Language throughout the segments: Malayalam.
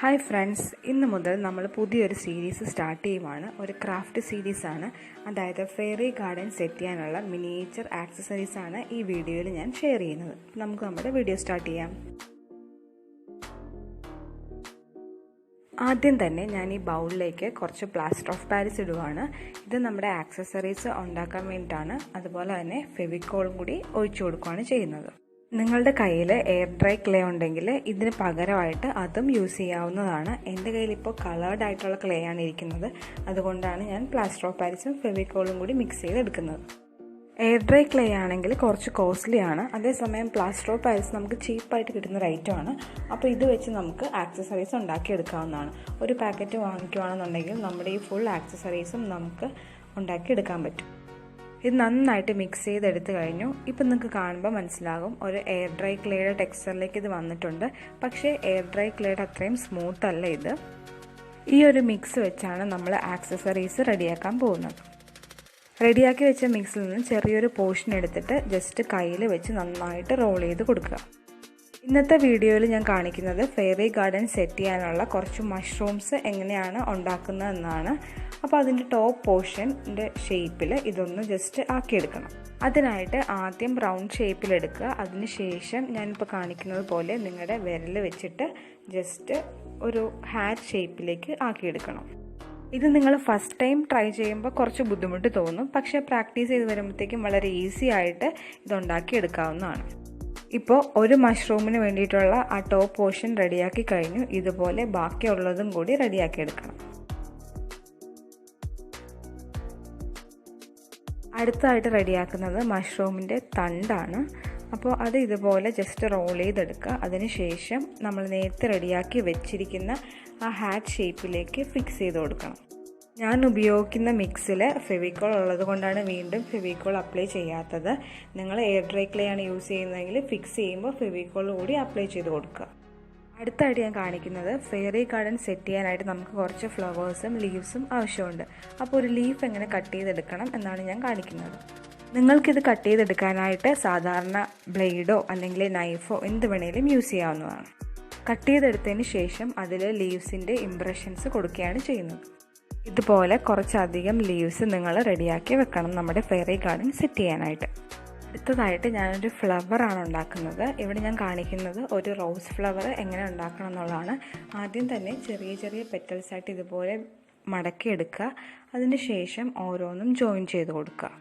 Hi friends, ഇന്ന് മുതൽ നമ്മൾ പുതിയൊരു സീരീസ് സ്റ്റാർട്ട് ചെയ്യുവാണ്. ഒരു ക്രാഫ്റ്റ് സീരീസ് ആണ്. അതായത് ഫെയറി ഗാർഡൻ സെറ്റ് ചെയ്യാനുള്ള മിനിയേച്ചർ ആക്സസറീസ് ആണ് ഈ വീഡിയോയിൽ ഞാൻ ഷെയർ ചെയ്യുന്നത്. നമുക്ക് നമ്മുടെ വീഡിയോ സ്റ്റാർട്ട് ചെയ്യാം. ആദ്യം തന്നെ ഞാൻ ഈ ബൗളിലേക്ക് കുറച്ച് പ്ലാസ്റ്റർ ഓഫ് പാരീസ് ഇടുവാണ്. ഇത് നമ്മുടെ ആക്സസറീസ് ഉണ്ടാക്കാൻ വേണ്ടിയിട്ടാണ്. അതുപോലെ തന്നെ ഫെവിക്കോളും കൂടി ഒഴിച്ചു കൊടുക്കുകയാണ് ചെയ്യുന്നത്. നിങ്ങളുടെ കയ്യിൽ എയർ ഡ്രൈ ക്ലേ ഉണ്ടെങ്കിൽ ഇതിന് പകരമായിട്ട് അതും യൂസ് ചെയ്യാവുന്നതാണ്. എൻ്റെ കയ്യിൽ ഇപ്പോൾ കളേർഡ് ആയിട്ടുള്ള ക്ലേ ആണ് ഇരിക്കുന്നത്. അതുകൊണ്ടാണ് ഞാൻ പ്ലാസ്റ്റർ ഓഫ് പാരീസും ഫെവിക്കോളും കൂടി മിക്സ് ചെയ്തെടുക്കുന്നത്. എയർ ഡ്രൈ ക്ലേ ആണെങ്കിൽ കുറച്ച് കോസ്റ്റ്ലി ആണ്. അതേസമയം പ്ലാസ്റ്റർ ഓഫ് പാരീസ് നമുക്ക് ചീപ്പായിട്ട് കിട്ടുന്ന ഒരു ഐറ്റമാണ്. അപ്പോൾ ഇത് വെച്ച് നമുക്ക് ആക്സസറീസ് ഉണ്ടാക്കിയെടുക്കാവുന്നതാണ്. ഒരു പാക്കറ്റ് വാങ്ങിക്കുകയാണെന്നുണ്ടെങ്കിൽ നമ്മുടെ ഈ ഫുൾ ആക്സസറീസും നമുക്ക് ഉണ്ടാക്കിയെടുക്കാൻ പറ്റും. ഇത് നന്നായിട്ട് മിക്സ് ചെയ്തെടുത്ത് കഴിഞ്ഞു. ഇപ്പം നിങ്ങൾക്ക് കാണുമ്പോൾ മനസ്സിലാകും ഒരു എയർ ഡ്രൈ ക്ലേയുടെ ടെക്സ്ചറിലേക്ക് ഇത് വന്നിട്ടുണ്ട്. പക്ഷേ എയർ ഡ്രൈ ക്ലേയുടെ അത്രയും സ്മൂത്ത് അല്ല ഇത്. ഈ ഒരു മിക്സ് വെച്ചാണ് നമ്മൾ ആക്സസറീസ് റെഡിയാക്കാൻ പോകുന്നത്. റെഡിയാക്കി വെച്ച മിക്സിൽ നിന്ന് ചെറിയൊരു പോർഷൻ എടുത്തിട്ട് ജസ്റ്റ് കയ്യിൽ വെച്ച് നന്നായിട്ട് റോൾ ചെയ്ത് കൊടുക്കുക. ഇന്നത്തെ വീഡിയോയിൽ ഞാൻ കാണിക്കുന്നത് ഫെയറി ഗാർഡൻ സെറ്റ് ചെയ്യാനുള്ള കുറച്ച് മഷ്റൂംസ് എങ്ങനെയാണ് ഉണ്ടാക്കുന്നതെന്നാണ്. അപ്പോൾ അതിൻ്റെ ടോപ്പ് പോർഷൻ്റെ ഷേപ്പിൽ ഇതൊന്ന് ജസ്റ്റ് ആക്കിയെടുക്കണം. അതിനായിട്ട് ആദ്യം റൗണ്ട് ഷേപ്പിലെടുക്കുക. അതിനുശേഷം ഞാനിപ്പോൾ കാണിക്കുന്നത് പോലെ നിങ്ങളുടെ വിരൽ വെച്ചിട്ട് ജസ്റ്റ് ഒരു ഹാറ്റ് ഷേപ്പിലേക്ക് ആക്കിയെടുക്കണം. ഇത് നിങ്ങൾ ഫസ്റ്റ് ടൈം ട്രൈ ചെയ്യുമ്പോൾ കുറച്ച് ബുദ്ധിമുട്ട് തോന്നും. പക്ഷേ പ്രാക്ടീസ് ചെയ്ത് വരുമ്പോഴത്തേക്കും വളരെ ഈസി ആയിട്ട് ഇതുണ്ടാക്കി എടുക്കാവുന്നതാണ്. ഇപ്പോൾ ഒരു മഷ്റൂമിന് വേണ്ടിയിട്ടുള്ള ആ ടോപ്പ് പോർഷൻ റെഡിയാക്കി കഴിഞ്ഞു. ഇതുപോലെ ബാക്കിയുള്ളതും കൂടി റെഡിയാക്കി എടുക്കണം. അടുത്തായിട്ട് റെഡിയാക്കുന്നത് മഷ്റൂമിൻ്റെ തണ്ടാണ്. അപ്പോൾ അത് ഇതുപോലെ ജസ്റ്റ് റോൾ ചെയ്തെടുക്കുക. അതിനുശേഷം നമ്മൾ നേരത്തെ റെഡിയാക്കി വെച്ചിരിക്കുന്ന ആ ഹാറ്റ് ഷേപ്പിലേക്ക് ഫിക്സ് ചെയ്ത് കൊടുക്കണം. ഞാൻ ഉപയോഗിക്കുന്ന മിക്സിൽ ഫെവിക്കോൾ ഉള്ളത് കൊണ്ടാണ് വീണ്ടും ഫെവിക്കോൾ അപ്ലൈ ചെയ്യാത്തത്. നിങ്ങൾ എയർ ഡ്രൈ ക്ലേ ആണ് യൂസ് ചെയ്യുന്നതെങ്കിൽ ഫിക്സ് ചെയ്യുമ്പോൾ ഫെവിക്കോൾ കൂടി അപ്ലൈ ചെയ്ത് കൊടുക്കുക. അടുത്തായിട്ട് ഞാൻ കാണിക്കുന്നത് ഫെയറി ഗാർഡൻ സെറ്റ് ചെയ്യാനായിട്ട് നമുക്ക് കുറച്ച് ഫ്ലവേഴ്സും ലീവ്സും ആവശ്യമുണ്ട്. അപ്പോൾ ഒരു ലീഫ് എങ്ങനെ കട്ട് ചെയ്തെടുക്കണം എന്നാണ് ഞാൻ കാണിക്കുന്നത്. നിങ്ങൾക്കിത് കട്ട് ചെയ്തെടുക്കാനായിട്ട് സാധാരണ ബ്ലേഡോ അല്ലെങ്കിൽ നൈഫോ എന്ത് വേണേലും യൂസ് ചെയ്യാവുന്നതാണ്. കട്ട് ചെയ്തെടുത്തതിന് ശേഷം അതിൽ ലീവ്സിൻ്റെ ഇംപ്രഷൻസ് കൊടുക്കുകയാണ് ചെയ്യുന്നത്. ഇതുപോലെ കുറച്ചധികം ലീവ്സ് നിങ്ങൾ റെഡിയാക്കി വെക്കണം നമ്മുടെ ഫെയറി ഗാർഡൻ സെറ്റ് ചെയ്യാനായിട്ട്. അടുത്തതായിട്ട് ഞാനൊരു ഫ്ലവറാണ് ഉണ്ടാക്കുന്നത്. ഇവിടെ ഞാൻ കാണിക്കുന്നത് ഒരു റോസ് ഫ്ലവർ എങ്ങനെ ഉണ്ടാക്കണം എന്നുള്ളതാണ്. ആദ്യം തന്നെ ചെറിയ ചെറിയ പെറ്റൽസായിട്ട് ഇതുപോലെ മടക്കിയെടുക്കുക. അതിന് ശേഷം ഓരോന്നും ജോയിൻ ചെയ്ത് കൊടുക്കുക.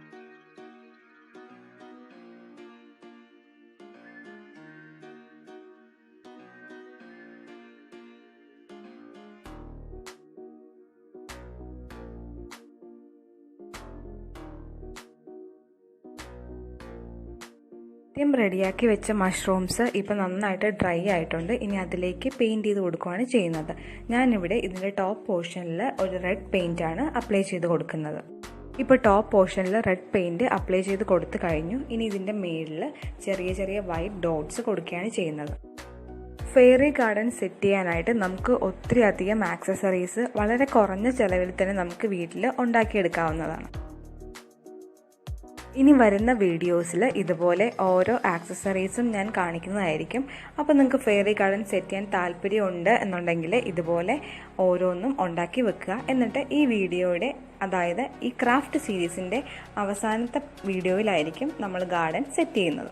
ആദ്യം റെഡിയാക്കി വെച്ച മഷ്റൂംസ് ഇപ്പോൾ നന്നായിട്ട് ഡ്രൈ ആയിട്ടുണ്ട്. ഇനി അതിലേക്ക് പെയിൻറ്റ് ചെയ്ത് കൊടുക്കുകയാണ് ചെയ്യുന്നത്. ഞാനിവിടെ ഇതിൻ്റെ ടോപ്പ് പോർഷനിൽ ഒരു റെഡ് പെയിൻ്റാണ് അപ്ലൈ ചെയ്ത് കൊടുക്കുന്നത്. ഇപ്പോൾ ടോപ്പ് പോർഷനിൽ റെഡ് പെയിൻറ്റ് അപ്ലൈ ചെയ്ത് കൊടുത്തു കഴിഞ്ഞു. ഇനി ഇതിൻ്റെ മേളിൽ ചെറിയ ചെറിയ വൈറ്റ് ഡോട്ട്സ് കൊടുക്കുകയാണ് ചെയ്യുന്നത്. ഫെയറി ഗാർഡൻ സെറ്റ് ചെയ്യാനായിട്ട് നമുക്ക് ഒത്തിരി അധികം ആക്സസറീസ് വളരെ കുറഞ്ഞ ചിലവിൽ തന്നെ നമുക്ക് വീട്ടിൽ ഉണ്ടാക്കിയെടുക്കാവുന്നതാണ്. ഇനി വരുന്ന വീഡിയോസിൽ ഇതുപോലെ ഓരോ ആക്സസറീസും ഞാൻ കാണിക്കുന്നതായിരിക്കും. അപ്പോൾ നിങ്ങൾക്ക് ഫെയറി ഗാർഡൻ സെറ്റ് ചെയ്യാൻ താല്പര്യമുണ്ട് എന്നുണ്ടെങ്കിൽ ഇതുപോലെ ഓരോന്നും ഉണ്ടാക്കി വെക്കുക. എന്നിട്ട് ഈ വീഡിയോയുടെ അതായത് ഈ ക്രാഫ്റ്റ് സീരീസിൻ്റെ അവസാനത്തെ വീഡിയോയിലായിരിക്കും നമ്മൾ ഗാർഡൻ സെറ്റ് ചെയ്യുന്നത്.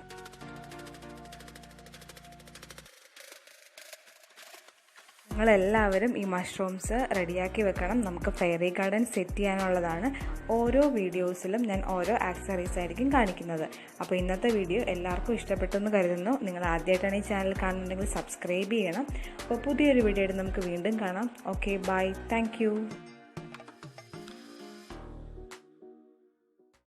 നിങ്ങളെല്ലാവരും ഈ മഷ്റൂംസ് റെഡിയാക്കി വെക്കണം. നമുക്ക് ഫെയറി ഗാർഡൻ സെറ്റ് ചെയ്യാനുള്ളതാണ്. ഓരോ വീഡിയോസിലും ഞാൻ ഓരോ ആക്സസറീസ് ആയിരിക്കും കാണിക്കുന്നത്. അപ്പോൾ ഇന്നത്തെ വീഡിയോ എല്ലാവർക്കും ഇഷ്ടപ്പെട്ടെന്ന് കരുതുന്നു. നിങ്ങൾ ആദ്യമായിട്ടാണ് ഈ ചാനൽ കാണുന്നുണ്ടെങ്കിൽ സബ്സ്ക്രൈബ് ചെയ്യണം. അപ്പോൾ പുതിയൊരു വീഡിയോ ആയിട്ട് നമുക്ക് വീണ്ടും കാണാം. Okay, bye, thank U.